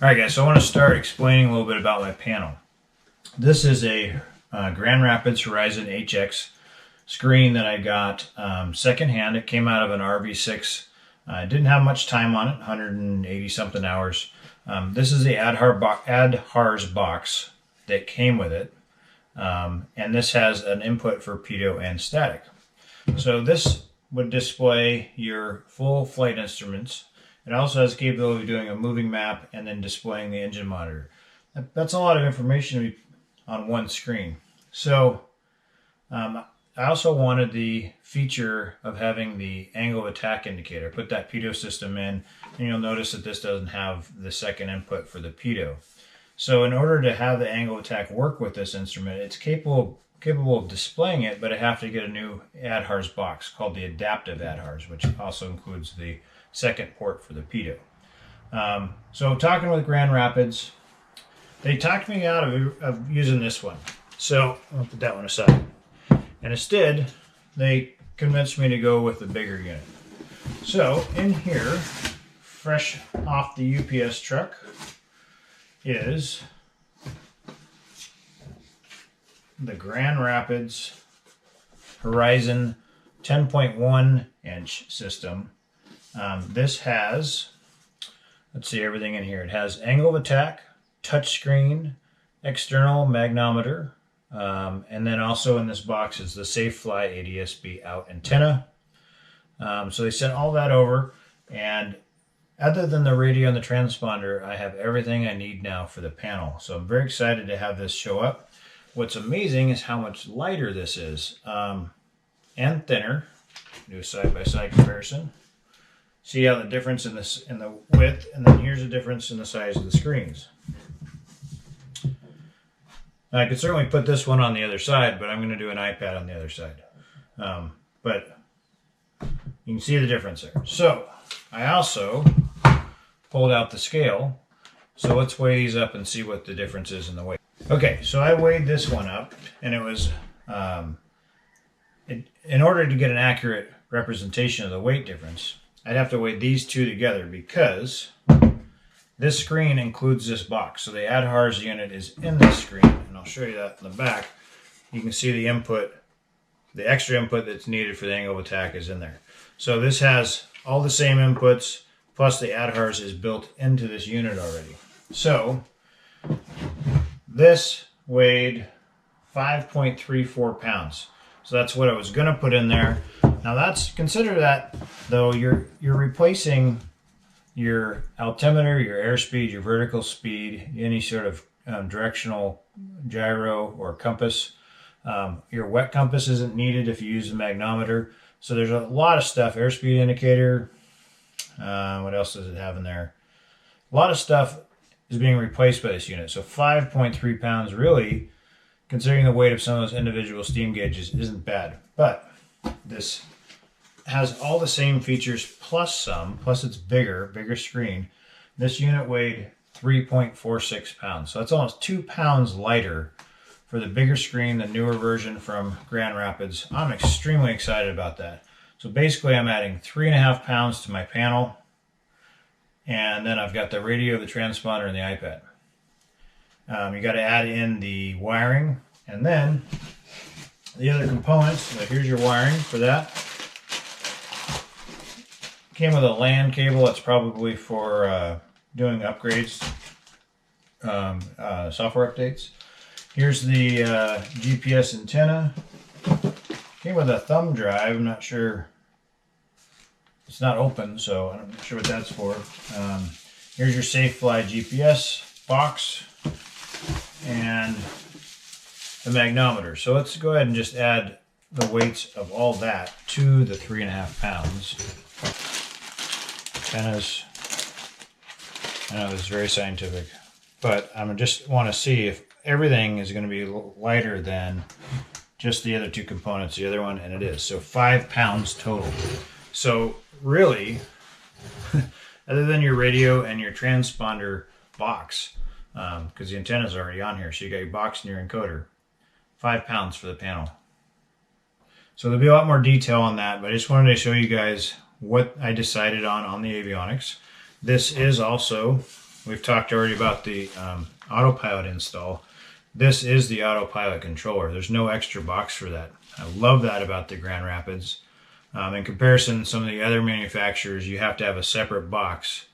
Alright guys, so I want to start explaining a little bit about my panel. This is a Grand Rapids Horizon HX screen that I got secondhand. It came out of an RV6. I didn't have much time on it, 180 something hours. This is the AdHars box that came with it. And this has an input for pitot and static. So this would display your full flight instruments. It also has the capability of doing a moving map and then displaying the engine monitor. That's a lot of information on one screen. So I also wanted the feature of having the angle of attack indicator. Put that pitot system in, and you'll notice that this doesn't have the second input for the pitot. So in order to have the angle of attack work with this instrument, it's capable of displaying it, but I have to get a new AdHars box called the Adaptive AdHars, which also includes the second port for the pitot. So talking with Grand Rapids, they talked me out of using this one. So I'll put that one aside. And instead, they convinced me to go with the bigger unit. So in here, fresh off the UPS truck, is the Grand Rapids Horizon 10.1 inch system. This has, let's see everything in here. It has angle of attack, touchscreen, external magnometer, and then also in this box is the SafeFly ADS-B out antenna. So they sent all that over, and other than the radio and the transponder, I have everything I need now for the panel. So I'm very excited to have this show up. What's amazing is how much lighter this is, and thinner. Do a side-by-side comparison. See how the difference in the width, and then here's the difference in the size of the screens. Now, I could certainly put this one on the other side, but I'm going to do an iPad on the other side. But you can see the difference there. So I also pulled out the scale. So let's weigh these up and see what the difference is in the weight. Okay, so I weighed this one up, and it was, in order to get an accurate representation of the weight difference, I'd have to weigh these two together because this screen includes this box. So the AdHars unit is in this screen, and I'll show you that in the back. You can see the input, the extra input that's needed for the angle of attack is in there. So this has all the same inputs, plus the AdHars is built into this unit already. So this weighed 5.34 pounds. So that's what I was going to put in there. Now consider that though you're replacing your altimeter, your airspeed, your vertical speed, any sort of directional gyro or compass. Your wet compass isn't needed if you use the magnometer. So there's a lot of stuff. Airspeed indicator. What else does it have in there? A lot of stuff is being replaced by this unit. So 5.3 pounds really, considering the weight of some of those individual steam gauges, isn't bad. But this has all the same features plus some, plus it's bigger screen. This unit weighed 3.46 pounds. So that's almost 2 pounds lighter for the bigger screen, the newer version from Grand Rapids. I'm extremely excited about that. So basically I'm adding 3.5 pounds to my panel, and then I've got the radio, the transponder, and the iPad. You got to add in the wiring, and then the other components. So here's your wiring for that. Came with a LAN cable. That's probably for doing upgrades, software updates. Here's the GPS antenna. Came with a thumb drive. I'm not sure. It's not open, so I'm not sure what that's for. Here's your SafeFly GPS box and the magnometer. So let's go ahead and just add the weights of all that to the 3.5 pounds. Antennas. I know it's very scientific, but I just want to see if everything is going to be lighter than just the other two components, the other one, and it is. So 5 pounds total. So really, other than your radio and your transponder box, because the antenna is already on here, so you got your box and your encoder, 5 pounds for the panel. So there'll be a lot more detail on that, but I just wanted to show you guys what I decided on the Avionics. This is also we've talked already about the Autopilot install. This is the Autopilot Controller. There's no extra box for that. I love that about the Grand Rapids. In comparison to some of the other manufacturers, you have to have a separate box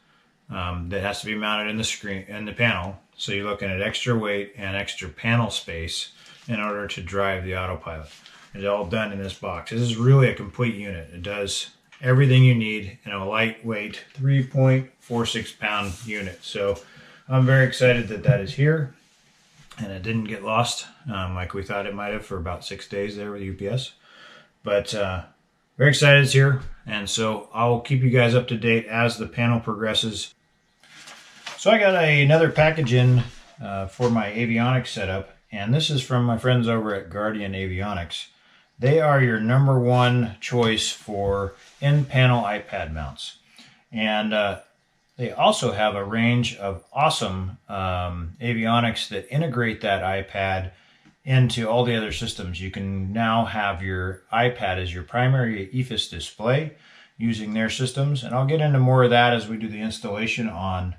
that has to be mounted in the screen in the panel. So you're looking at extra weight and extra panel space in order to drive the Autopilot. It's all done in this box. This is really a complete unit. It does everything you need in a lightweight 3.46 pound unit. So I'm very excited that that is here and it didn't get lost like we thought it might have for about 6 days there with UPS. But very excited it's here, and so I'll keep you guys up to date as the panel progresses. So I got another package in for my Avionics setup, and this is from my friends over at Guardian Avionics. They are your #1 choice for in-panel iPad mounts. And they also have a range of awesome avionics that integrate that iPad into all the other systems. You can now have your iPad as your primary EFIS display using their systems. And I'll get into more of that as we do the installation on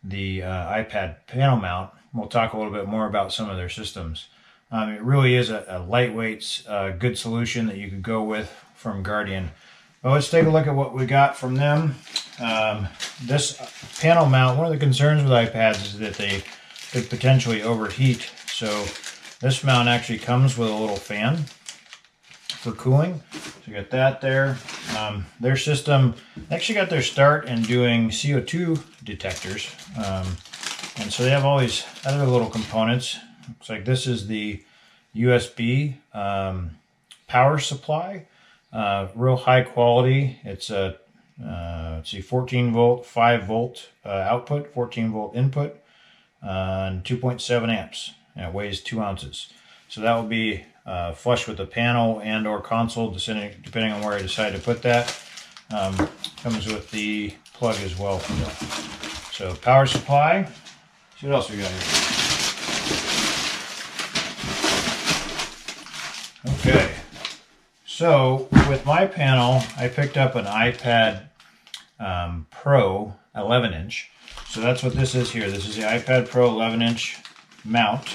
the iPad panel mount. We'll talk a little bit more about some of their systems. It really is a lightweight, good solution that you could go with from Guardian. Well, let's take a look at what we got from them. This panel mount, one of the concerns with iPads is that they could potentially overheat. So this mount actually comes with a little fan for cooling. So you got that there. Their system actually got their start in doing CO2 detectors. And so they have all these other little components. Looks like this is the USB power supply. Real high quality. It's a let's see, 14 volt, 5 volt output, 14 volt input, and 2.7 amps. And it weighs 2 ounces. So that will be flush with the panel and or console, depending on where I decide to put that. Comes with the plug as well. So power supply. See what else we got here. Okay. So with my panel, I picked up an iPad Pro 11-inch. So that's what this is here. This is the iPad Pro 11-inch mount.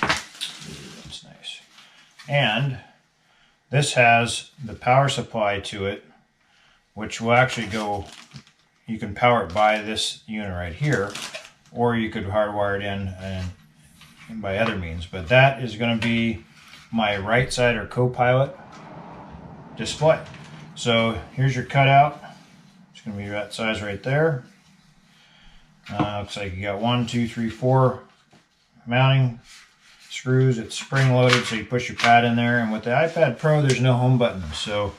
That's nice. And this has the power supply to it, which will actually go, you can power it by this unit right here, or you could hardwire it in and by other means. But that is going to be my right side or co-pilot display. So here's your cutout. It's going to be that size right there. Looks like you got 1, 2, 3, 4 mounting screws. It's spring loaded, so you push your pad in there. And with the iPad Pro, there's no home button, so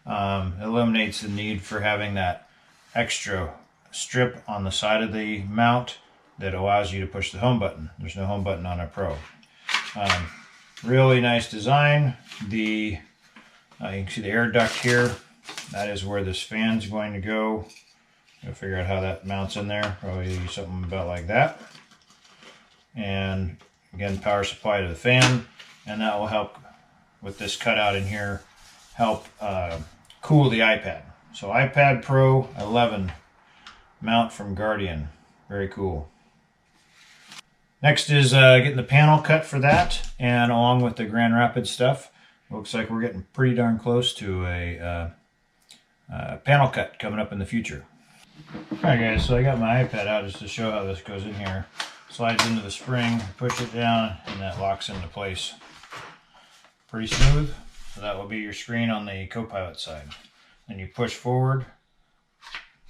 it eliminates the need for having that extra strip on the side of the mount that allows you to push the home button. There's no home button on a Pro. Really nice design. You can see the air duct here. That is where this fan's going to go. You'll figure out how that mounts in there. Probably something about like that. And again, power supply to the fan, and that will help with this cutout in here, help cool the iPad. So iPad Pro 11 mount from Guardian. Very cool. Next is getting the panel cut for that, and along with the Grand Rapids stuff. Looks like we're getting pretty darn close to a panel cut coming up in the future. Alright guys, so I got my iPad out just to show how this goes in here. Slides into the spring, push it down, and that locks into place. Pretty smooth. So that will be your screen on the co-pilot side. Then you push forward,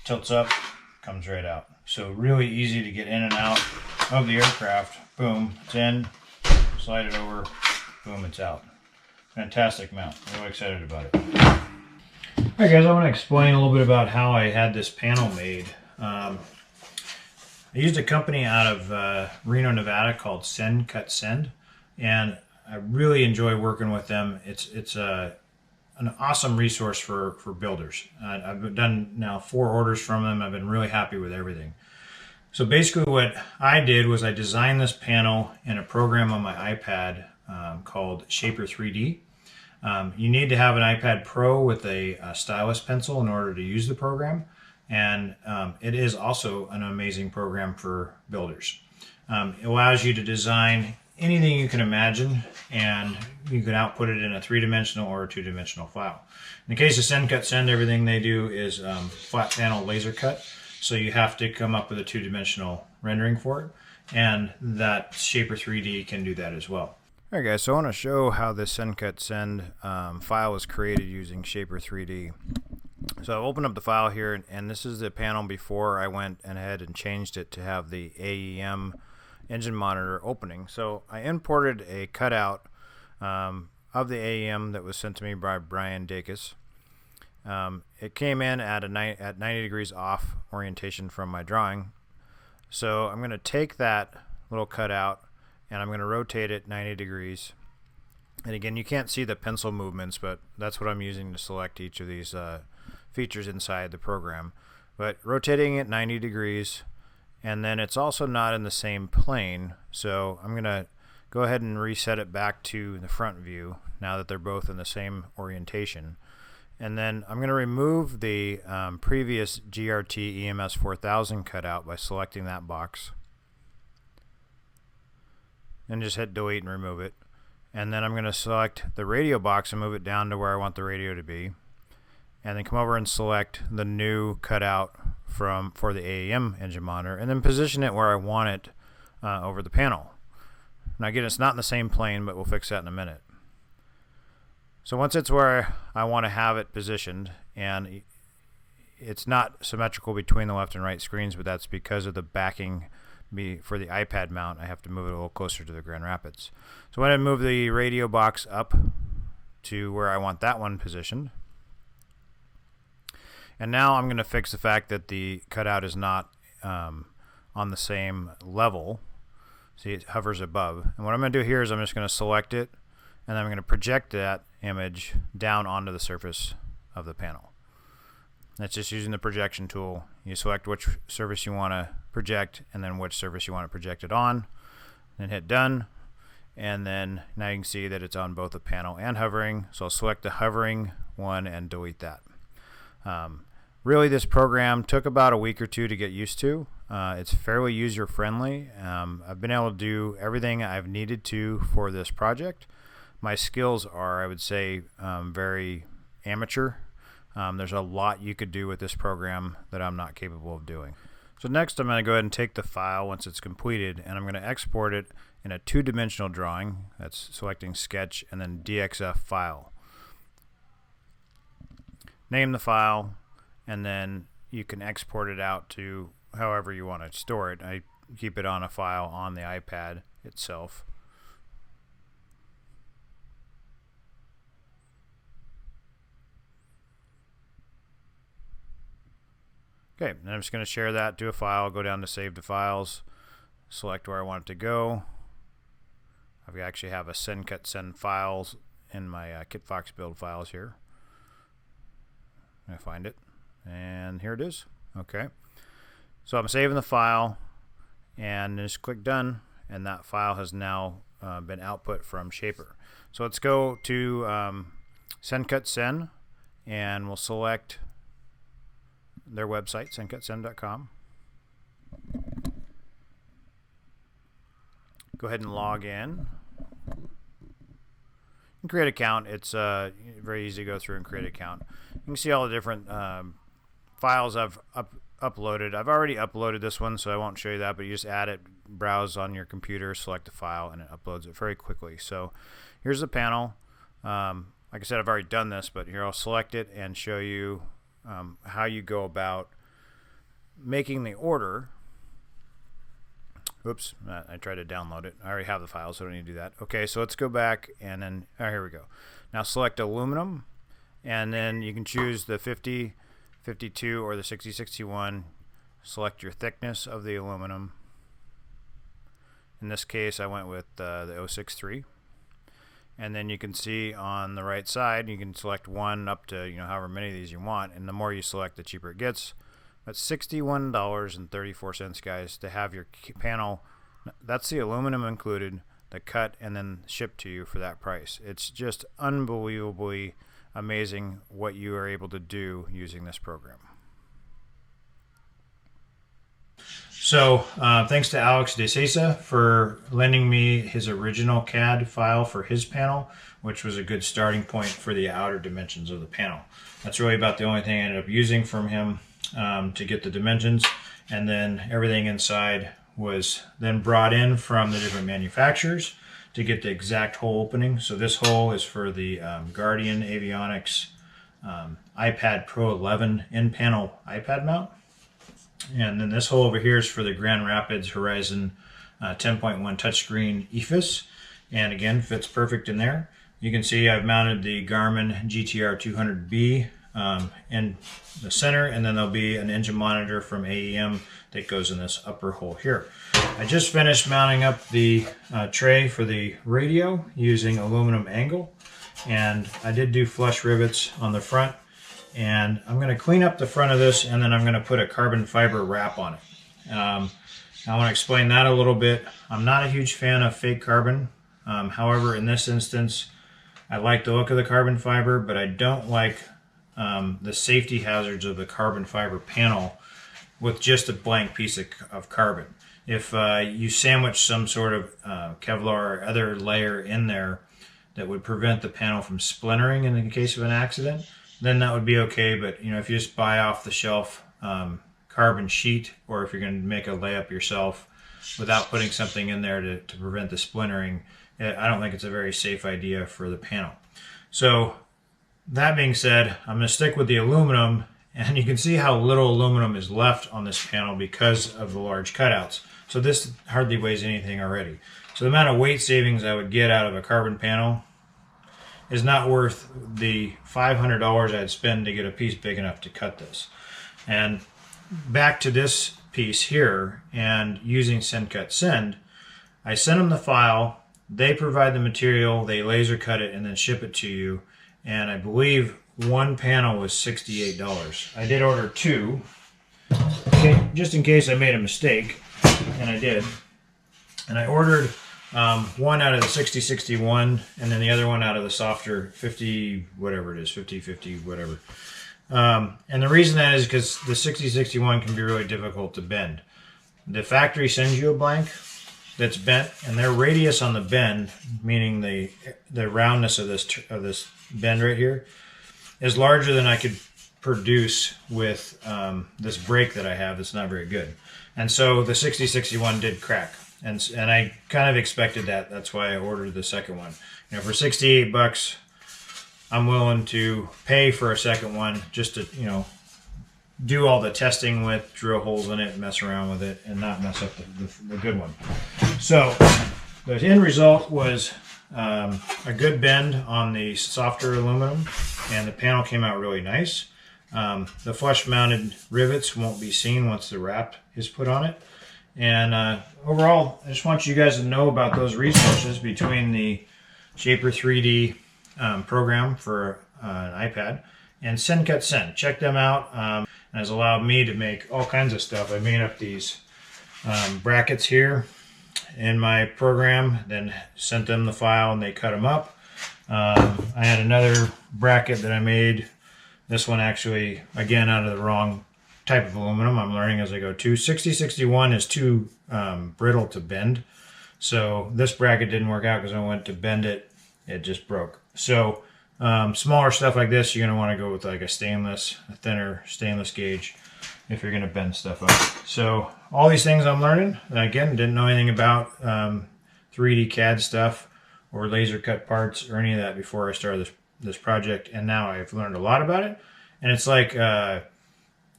tilts up, comes right out. So really easy to get in and out of the aircraft. Boom, it's in, slide it over, boom, it's out. Fantastic mount. Really excited about it. Alright guys, I want to explain a little bit about how I had this panel made. I used a company out of Reno, Nevada called Sendcutsend, and I really enjoy working with them. It's an awesome resource for builders. I've done now 4 orders from them. I've been really happy with everything. So basically what I did was I designed this panel in a program on my iPad called Shapr3D. You need to have an iPad Pro with a stylus pencil in order to use the program. and it is also an amazing program for builders. It allows you to design anything you can imagine, and you can output it in a 3-dimensional or a 2-dimensional file. In the case of Sendcutsend, everything they do is flat panel laser cut, so you have to come up with a 2-dimensional rendering for it, and that Shapr3D can do that as well. Alright guys, so I want to show how this Sendcutsend file was created using Shapr3D. So I've opened up the file here, and this is the panel before I went ahead and changed it to have the AEM engine monitor opening. So I imported a cutout of the AEM that was sent to me by Brian Dacus. It came in at 90 degrees off orientation from my drawing. So I'm going to take that little cutout and I'm going to rotate it 90 degrees. And again, you can't see the pencil movements, but that's what I'm using to select each of these features inside the program. But rotating it 90 degrees, and then it's also not in the same plane, so I'm going to go ahead and reset it back to the front view now that they're both in the same orientation. And then I'm going to remove the previous GRT EMS 4000 cutout by selecting that box. And just hit delete and remove it. And then I'm going to select the radio box and move it down to where I want the radio to be. And then come over and select the new cutout for the AEM engine monitor, and then position it where I want it over the panel. Now again, it's not in the same plane, but we'll fix that in a minute. So once it's where I want to have it positioned, and it's not symmetrical between the left and right screens, but that's because of the backing for the iPad mount. I have to move it a little closer to the Grand Rapids. So I'm going to move the radio box up to where I want that one positioned. And now I'm going to fix the fact that the cutout is not on the same level. See, it hovers above. And what I'm going to do here is I'm just going to select it, and I'm going to project that image down onto the surface of the panel. That's just using the projection tool. You select which surface you want to project, and then which surface you want to project it on, then hit done. And then now you can see that it's on both the panel and hovering. So I'll select the hovering one and delete that. Really, this program took about a week or two to get used to. It's fairly user-friendly. I've been able to do everything I've needed to for this project. My skills are, I would say, very amateur. There's a lot you could do with this program that I'm not capable of doing. So next I'm going to go ahead and take the file once it's completed, and I'm going to export it in a 2-dimensional drawing. That's selecting Sketch and then DXF File. Name the file, and then you can export it out to however you want to store it. I keep it on a file on the iPad itself. Okay, and I'm just going to share that to a file, go down to Save to Files, select where I want it to go. I actually have a Sendcutsend files in my Kitfox build files here. I find it, and here it is. Okay, so I'm saving the file, and just click Done, and that file has now been output from Shapr. So let's go to Sendcutsend, and we'll select their website, sendcutsend.com. Go ahead and log in and create an account. It's very easy to go through and create an account. You can see all the different files I've uploaded. I've already uploaded this one, so I won't show you that, but you just add it, browse on your computer, select the file, and it uploads it very quickly. So here's the panel. Like I said, I've already done this, but here I'll select it and show you how you go about making the order. Oops, I tried to download it. I already have the file, so I don't need to do that. Okay, so let's go back, and then, here we go. Now select aluminum, and then you can choose the 50, 52, or the 6061. Select your thickness of the aluminum. In this case, I went with the 063. And then you can see on the right side, you can select one up to however many of these you want, and the more you select, the cheaper it gets. That's $61.34, guys, to have your panel. That's the aluminum included, the cut, and then shipped to you for that price. It's just unbelievably amazing what you are able to do using this program. So thanks to Alex DeCesa for lending me his original CAD file for his panel, which was a good starting point for the outer dimensions of the panel. That's really about the only thing I ended up using from him to get the dimensions, and then everything inside was then brought in from the different manufacturers to get the exact hole opening. So this hole is for the Guardian Avionics iPad Pro 11 in-panel iPad mount. And then this hole over here is for the Grand Rapids Horizon 10.1 touchscreen EFIS. And again, fits perfect in there. You can see I've mounted the Garmin GTR 200B in the center, and then there'll be an engine monitor from AEM that goes in this upper hole here. I just finished mounting up the tray for the radio using aluminum angle, and I did do flush rivets on the front, and I'm going to clean up the front of this, and then I'm going to put a carbon fiber wrap on it. I want to explain that a little bit. I'm not a huge fan of fake carbon. However, in this instance, I like the look of the carbon fiber, but I don't like the safety hazards of the carbon fiber panel with just a blank piece of carbon. If you sandwich some sort of Kevlar or other layer in there that would prevent the panel from splintering in the case of an accident, then that would be okay. But you know, if you just buy off the shelf carbon sheet, or if you're going to make a layup yourself without putting something in there to prevent the splintering, I don't think it's a very safe idea for the panel. So that being said, I'm going to stick with the aluminum, and you can see how little aluminum is left on this panel because of the large cutouts. So this hardly weighs anything already. So the amount of weight savings I would get out of a carbon panel is not worth the $500 I'd spend to get a piece big enough to cut this. And back to this piece here, and using Sendcutsend, I sent them the file, they provide the material, they laser cut it, and then ship it to you. And I believe one panel was $68. I did order two, okay, just in case I made a mistake, and I did. And I ordered one out of the 6061, and then the other one out of the softer 50, whatever it is, 50, whatever. And the reason that is because the 6061 can be really difficult to bend. The factory sends you a blank that's bent, and their radius on the bend, meaning the roundness of this bend right here, is larger than I could produce with this brake that I have that's not very good. And so the 6061 did crack. And I kind of expected that. That's why I ordered the second one. You know, for 68 bucks, I'm willing to pay for a second one just to, you know, do all the testing with, drill holes in it, and mess around with it, and not mess up the good one. So the end result was a good bend on the softer aluminum, and the panel came out really nice. The flush mounted rivets won't be seen once the wrap is put on it. And overall, I just want you guys to know about those resources between the Shapr3D program for an iPad and Sendcutsend. Check them out. And has allowed me to make all kinds of stuff. I made up these brackets here in my program, then sent them the file and they cut them up. I had another bracket that I made. This one actually, again, out of the wrong type of aluminum. I'm learning as I go too. 6061 is too brittle to bend. So this bracket didn't work out because I went to bend it, it just broke. So smaller stuff like this, you're going to want to go with like a thinner stainless gauge if you're going to bend stuff up. So all these things I'm learning. Again, didn't know anything about 3D CAD stuff or laser cut parts or any of that before I started this project. And now I've learned a lot about it. And it's like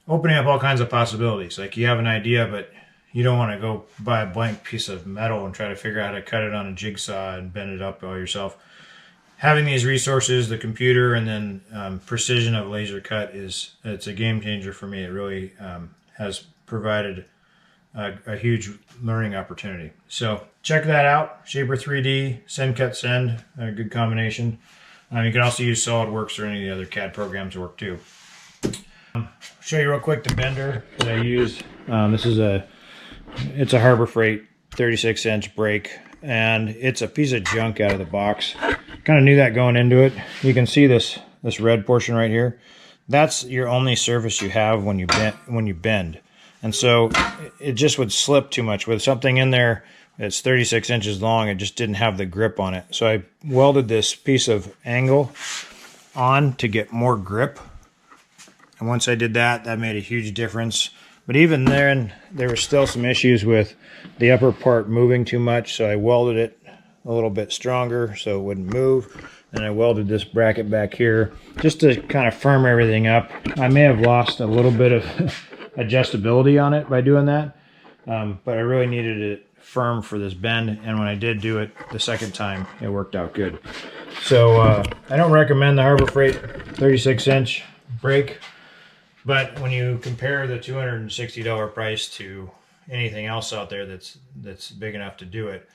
opening up all kinds of possibilities. Like you have an idea, but you don't want to go buy a blank piece of metal and try to figure out how to cut it on a jigsaw and bend it up all yourself. Having these resources, the computer, and then precision of laser cut it's a game changer for me. It really has provided a huge learning opportunity. So check that out. Shapr3D, Sendcutsend, a good combination. You can also use SolidWorks or any of the other CAD programs to work too. Show you real quick the bender that I used. It's a Harbor Freight 36-inch brake, and it's a piece of junk out of the box. Kind of knew that going into it. You can see this red portion right here. That's your only surface you have when you bend. And so it just would slip too much. With something in there that's 36 inches long, it just didn't have the grip on it. So I welded this piece of angle on to get more grip. And once I did that, that made a huge difference. But even then, there were still some issues with the upper part moving too much, so I welded it a little bit stronger so it wouldn't move. And I welded this bracket back here just to kind of firm everything up. I may have lost a little bit of adjustability on it by doing that, but I really needed it firm for this bend, and when I did do it the second time, it worked out good. So I don't recommend the Harbor Freight 36-inch brake, but when you compare the $260 price to anything else out there that's big enough to do it,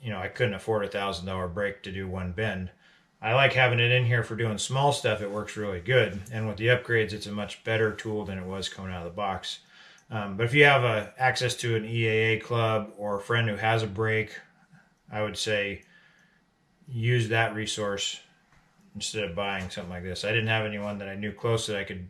you know, I couldn't afford a $1,000 brake to do one bend. I like having it in here for doing small stuff. It works really good, and with the upgrades, it's a much better tool than it was coming out of the box. But if you have access to an EAA club or a friend who has a brake, I would say use that resource instead of buying something like this. I didn't have anyone that I knew close that I could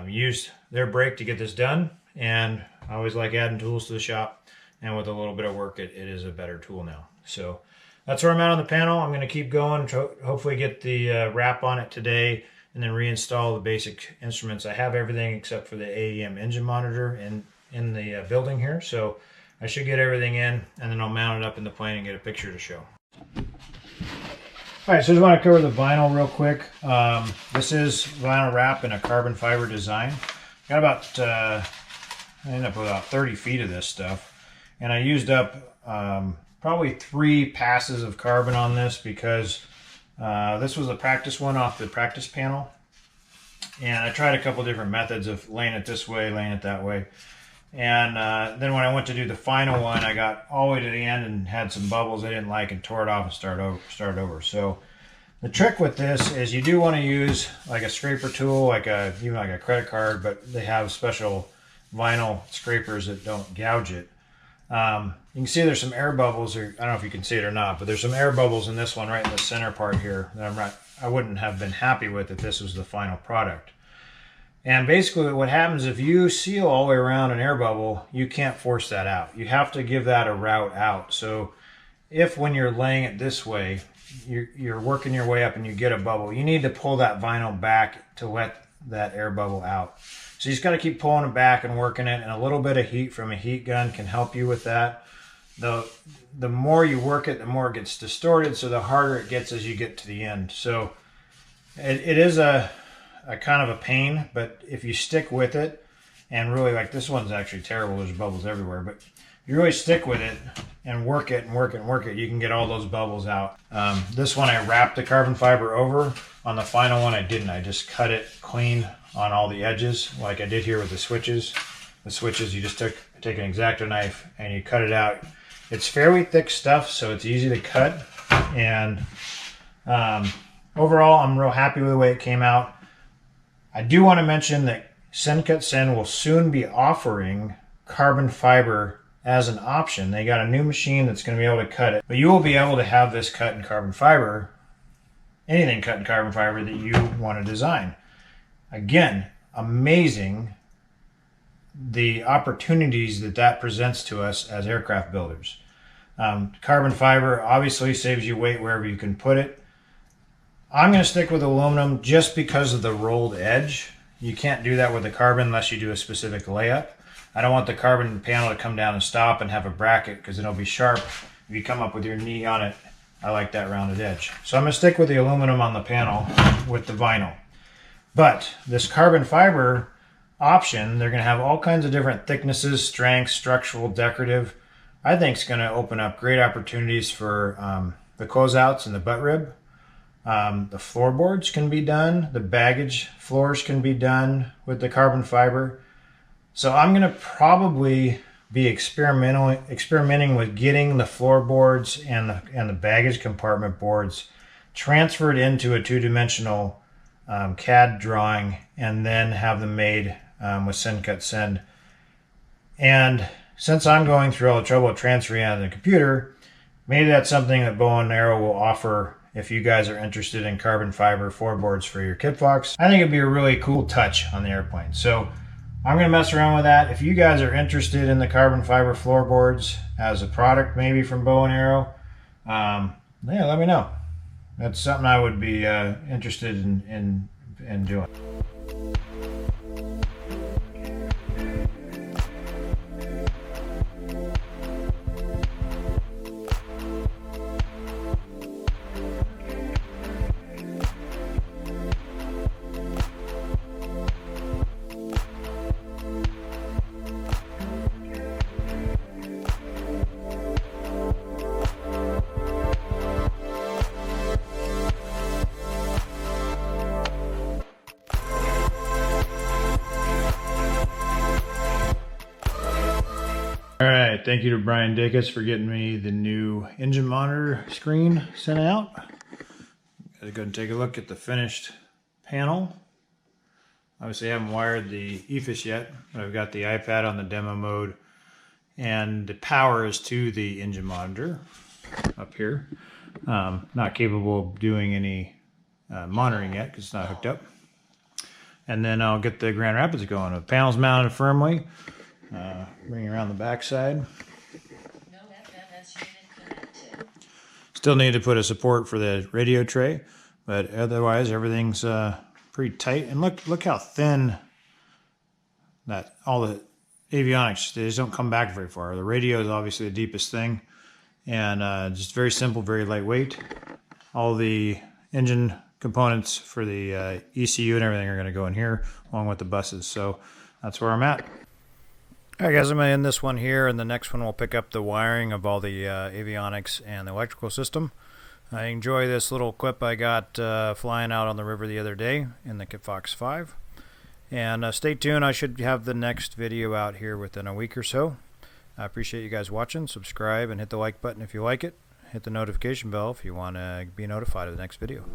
use their brake to get this done, and I always like adding tools to the shop. And with a little bit of work, it is a better tool now. So that's where I'm at on the panel. I'm going to keep going, hopefully get the wrap on it today, and then reinstall the basic instruments. I have everything except for the AEM engine monitor in the building here. So I should get everything in, and then I'll mount it up in the plane and get a picture to show. All right, so I just want to cover the vinyl real quick. This is vinyl wrap in a carbon fiber design. Got about, I ended up with about 30 feet of this stuff. And I used up probably 3 passes of carbon on this because this was a practice one off the practice panel. And I tried a couple different methods of laying it this way, laying it that way. And then when I went to do the final one, I got all the way to the end and had some bubbles I didn't like and tore it off and started over. So the trick with this is you do want to use like a scraper tool, even like a credit card, but they have special vinyl scrapers that don't gouge it. You can see there's some air bubbles, or I don't know if you can see it or not, but there's some air bubbles in this one right in the center part here that I wouldn't have been happy with if this was the final product. And basically what happens if you seal all the way around an air bubble, you can't force that out. You have to give that a route out. So if when you're laying it this way, you're working your way up and you get a bubble, you need to pull that vinyl back to let that air bubble out. So you just got to keep pulling it back and working it, and a little bit of heat from a heat gun can help you with that. The more you work it, the more it gets distorted, so the harder it gets as you get to the end. So it is a kind of a pain, but if you stick with it, and really, like this one's actually terrible, there's bubbles everywhere, but if you really stick with it and work it and work it and work it, you can get all those bubbles out. This one I wrapped the carbon fiber over. On the final one I didn't. I just cut it clean on all the edges like I did here with the switches. The switches, you just take an X-Acto knife and you cut it out. It's fairly thick stuff, so it's easy to cut, and overall I'm real happy with the way it came out. I do want to mention that Sendcutsend will soon be offering carbon fiber as an option. They got a new machine that's going to be able to cut it, but you will be able to have this cut in carbon fiber, anything cut in carbon fiber that you want to design. Again, amazing the opportunities that presents to us as aircraft builders. Carbon fiber obviously saves you weight wherever you can put it. I'm going to stick with aluminum just because of the rolled edge. You can't do that with the carbon unless you do a specific layup. I don't want the carbon panel to come down and stop and have a bracket because it'll be sharp. If you come up with your knee on it, I like that rounded edge. So I'm going to stick with the aluminum on the panel with the vinyl. But this carbon fiber option, they're going to have all kinds of different thicknesses, strengths, structural, decorative. I think it's going to open up great opportunities for the closeouts and the butt rib. The floorboards can be done. The baggage floors can be done with the carbon fiber. So I'm going to probably be experimenting with getting the floorboards and the baggage compartment boards transferred into a two-dimensional CAD drawing and then have them made with Sendcutsend. And since I'm going through all the trouble of transferring out of the computer, maybe that's something that Bowen and Aero will offer if you guys are interested in carbon fiber floorboards for your Kitfox. I think it'd be a really cool touch on the airplane. So I'm going to mess around with that. If you guys are interested in the carbon fiber floorboards as a product, maybe from Bowen Aero, yeah, let me know. That's something I would be interested in doing. All right, thank you to Brian Dacus for getting me the new engine monitor screen sent out. Gotta go and take a look at the finished panel. Obviously I haven't wired the EFIS yet, but I've got the iPad on the demo mode, and the power is to the engine monitor up here. Not capable of doing any monitoring yet because it's not hooked up. And then I'll get the Grand Rapids going. The panel's mounted firmly. Bring around the back side. No FFS unit connected. Still need to put a support for the radio tray, but otherwise everything's pretty tight. And look how thin that all the avionics, they just don't come back very far. The radio is obviously the deepest thing, and just very simple, very lightweight. All the engine components for the ECU and everything are going to go in here along with the buses. So that's where I'm at. Alright guys, I'm going to end this one here, and the next one we'll pick up the wiring of all the avionics and the electrical system. I enjoy this little clip I got flying out on the river the other day in the Kitfox 5. And stay tuned, I should have the next video out here within a week or so. I appreciate you guys watching. Subscribe and hit the like button if you like it. Hit the notification bell if you want to be notified of the next video.